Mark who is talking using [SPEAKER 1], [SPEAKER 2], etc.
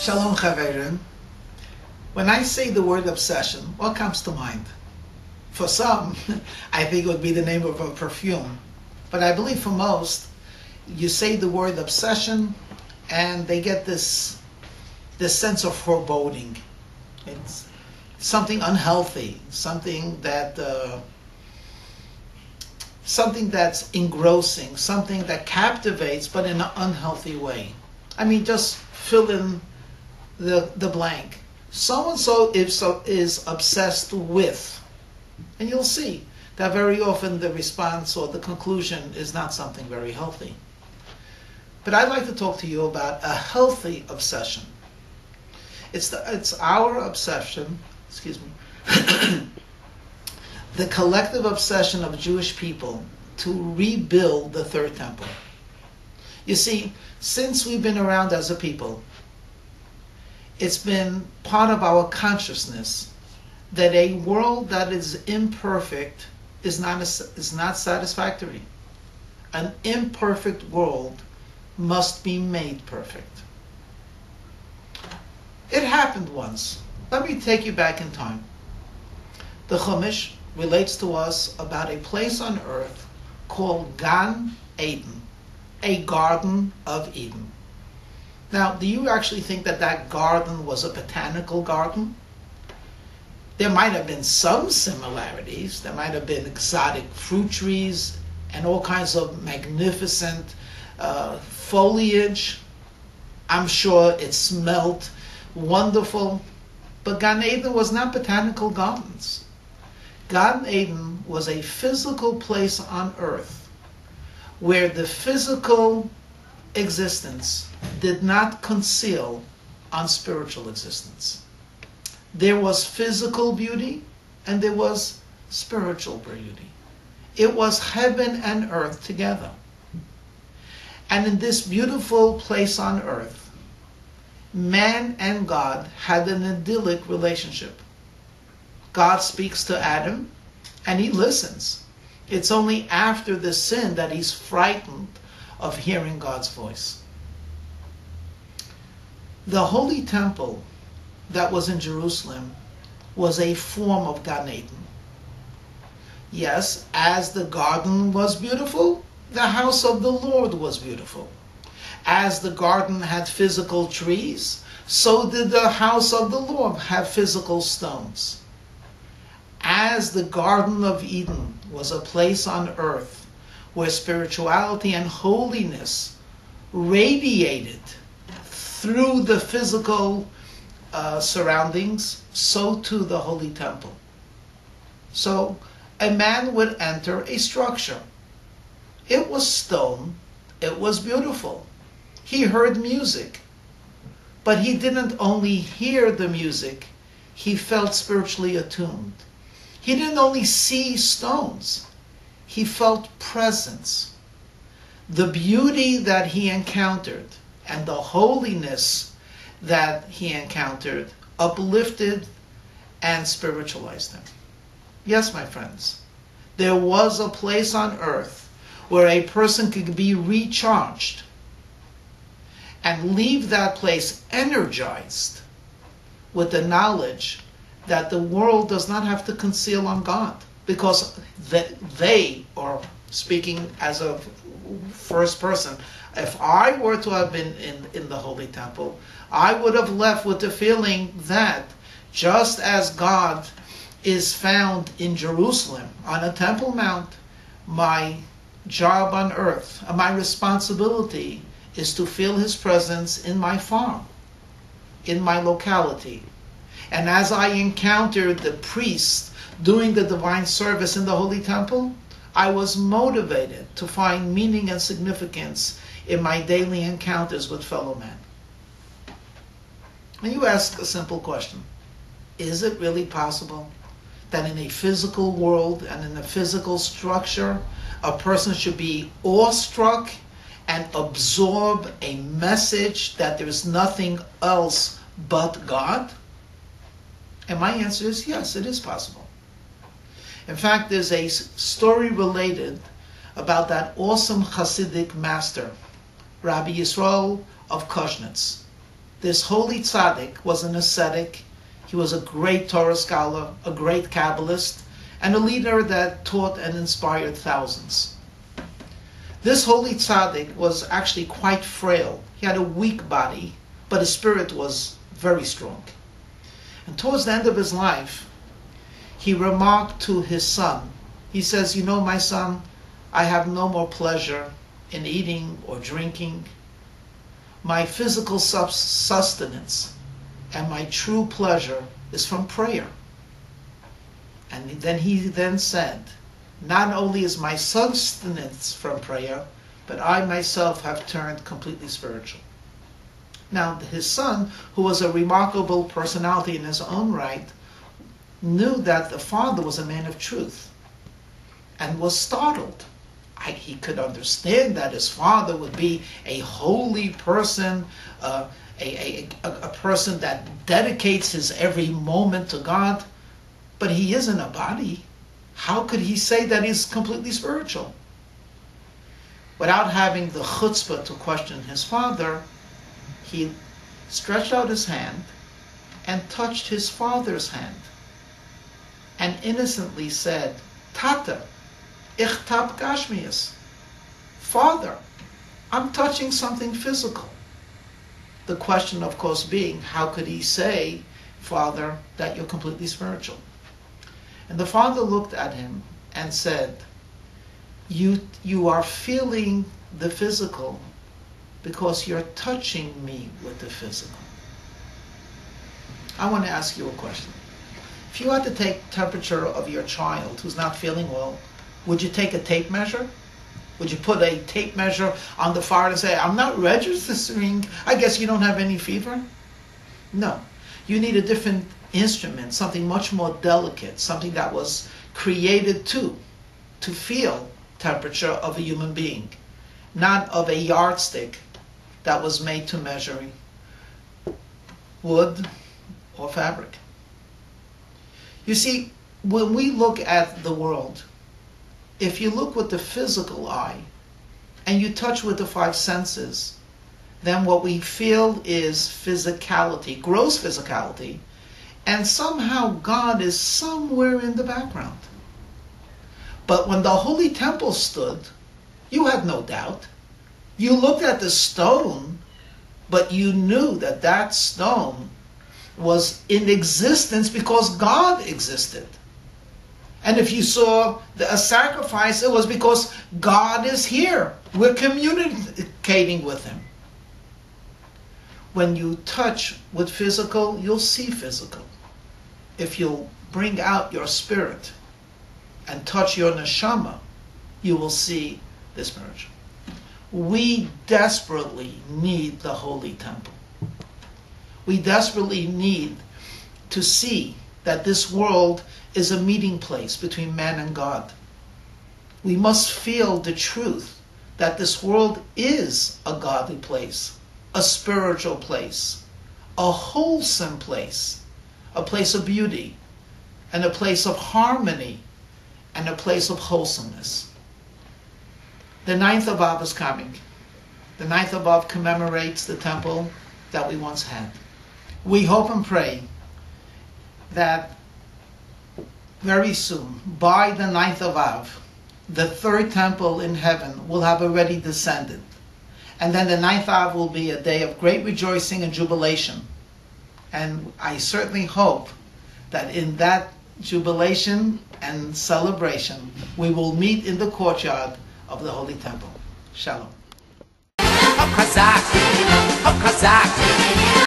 [SPEAKER 1] Shalom Chaverim. When I say the word obsession, what comes to mind? For some, I think it would be the name of a perfume. But I believe for most, you say the word obsession and they get this sense of foreboding. It's something unhealthy, something that's engrossing, something that captivates, but in an unhealthy way. I mean, just fill in the blank. So-and-so is obsessed with. And you'll see that very often the response or the conclusion is not something very healthy. But I'd like to talk to you about a healthy obsession. It's our obsession, the collective obsession of Jewish people to rebuild the third temple. You see, since we've been around as a people, it's been part of our consciousness that a world that is imperfect is not satisfactory. An imperfect world must be made perfect. It happened once. Let me take you back in time. The Chumash relates to us about a place on earth called Gan Eden, a Garden of Eden. Now, do you actually think that garden was a botanical garden? There might have been some similarities. There might have been exotic fruit trees and all kinds of magnificent foliage. I'm sure it smelled wonderful. But Gan Eden was not botanical gardens. Gan Eden was a physical place on earth where the physical existence did not conceal on spiritual existence. There was physical beauty and there was spiritual beauty. It was heaven and earth together. And in this beautiful place on earth, man and God had an idyllic relationship. God speaks to Adam and he listens. It's only after the sin that he's frightened of hearing God's voice. The holy temple that was in Jerusalem was a form of Gan Eden. Yes, as the garden was beautiful, the house of the Lord was beautiful. As the garden had physical trees, so did the house of the Lord have physical stones. As the Garden of Eden was a place on earth where spirituality and holiness radiated through the physical surroundings, so too the holy temple. So a man would enter a structure. It was stone. It was beautiful. He heard music. But he didn't only hear the music, he felt spiritually attuned. He didn't only see stones, he felt presence. The beauty that he encountered and the holiness that he encountered uplifted and spiritualized him. Yes, my friends, there was a place on earth where a person could be recharged and leave that place energized with the knowledge that the world does not have to conceal on God, because they, or speaking as a first person, if I were to have been in the Holy Temple, I would have left with the feeling that just as God is found in Jerusalem on a Temple Mount, my job on earth, my responsibility is to feel his presence in my farm, in my locality. And as I encountered the priest doing the divine service in the Holy Temple, I was motivated to find meaning and significance in my daily encounters with fellow men. And you ask a simple question. Is it really possible that in a physical world and in a physical structure, a person should be awestruck and absorb a message that there is nothing else but God? And my answer is yes, it is possible. In fact, there's a story related about that awesome Hasidic master, Rabbi Yisrael of Kushnitz. This holy tzaddik was an ascetic. He was a great Torah scholar, a great Kabbalist, and a leader that taught and inspired thousands. This holy tzaddik was actually quite frail. He had a weak body, but his spirit was very strong. And towards the end of his life, he remarked to his son, he says, "You know, my son, I have no more pleasure in eating or drinking. My physical sustenance and my true pleasure is from prayer." And then he said, "Not only is my sustenance from prayer, but I myself have turned completely spiritual." Now, his son, who was a remarkable personality in his own right, knew that the father was a man of truth and was startled. He could understand that his father would be a holy person, a person that dedicates his every moment to God, but he isn't a body. How could he say that he's completely spiritual? Without having the chutzpah to question his father, he stretched out his hand and touched his father's hand and innocently said, "Tata, ich tap gashmias." Father, I'm touching something physical. The question, of course, being, how could he say, "Father, that you're completely spiritual"? And the father looked at him and said, you are feeling the physical because you're touching me with the physical. I want to ask you a question. If you had to take temperature of your child who's not feeling well, would you take a tape measure? Would you put a tape measure on the forehead and say, "I'm not registering, I guess you don't have any fever"? No. You need a different instrument, something much more delicate, something that was created to feel temperature of a human being, not of a yardstick that was made to measure wood or fabric. You see, when we look at the world, if you look with the physical eye and you touch with the five senses, then what we feel is physicality, gross physicality, and somehow God is somewhere in the background. But when the holy temple stood, you had no doubt. You looked at the stone, but you knew that that stone was in existence because God existed. And if you saw a sacrifice, it was because God is here. We're communicating with Him. When you touch with physical, you'll see physical. If you'll bring out your spirit and touch your neshama, you will see the spiritual. We desperately need the holy temple. We desperately need to see that this world is a meeting place between man and God. We must feel the truth that this world is a godly place, a spiritual place, a wholesome place, a place of beauty, and a place of harmony, and a place of wholesomeness. The 9th of Av is coming. The 9th of Av commemorates the temple that we once had. We hope and pray that very soon, by the 9th of Av, the third temple in heaven will have already descended. And then the 9th Av will be a day of great rejoicing and jubilation. And I certainly hope that in that jubilation and celebration, we will meet in the courtyard of the Holy Temple. Shalom.